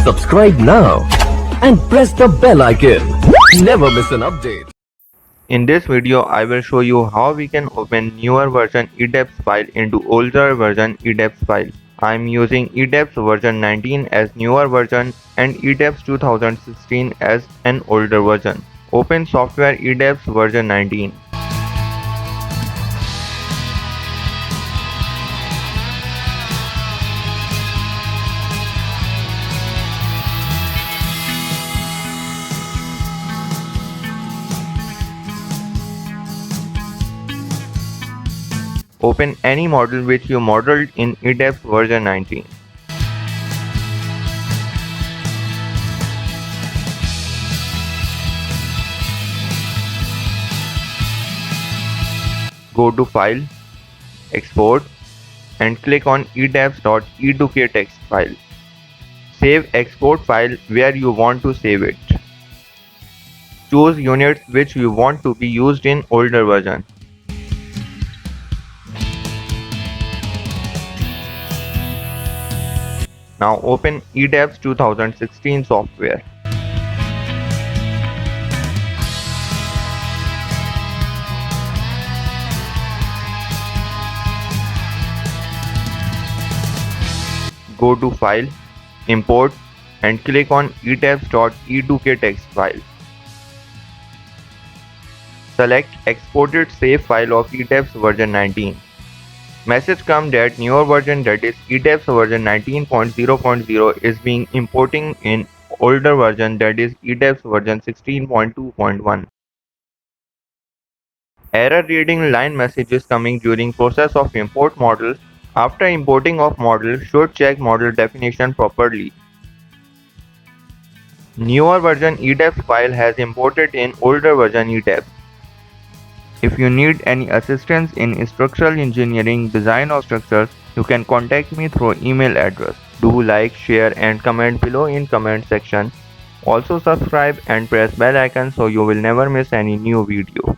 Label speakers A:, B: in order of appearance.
A: Subscribe now and press the bell icon. Never miss an update.
B: In this video, I will show you how we can open newer version eDEPS file into older version eDEPS file. I am using eDEPS version 19 as newer version and eDEPS 2016 as an older version. Open software eDEPS version 19. Open any model which you modeled in eDEPS version 19. Go to File, Export, and click on edeps.e2k text file. Save export file where you want to save it. Choose units which you want to be used in older version. Now open eDEPS 2016 software. Go to File, Import, and click on edeps.e2k text file. Select Exported Save File of eDEPS version 19. Message comes that newer version, that is eDEPS version 19.0.0 is being importing in older version, that is eDEPS version 16.2.1. Error reading line message is coming during process of import model. After importing of model, should check model definition properly. Newer version eDEPS file has imported in older version eDEPS. If you need any assistance in structural engineering design of structures, you can contact me through email address. Do like, share and comment below in comment section. Also subscribe and press bell icon so you will never miss any new video.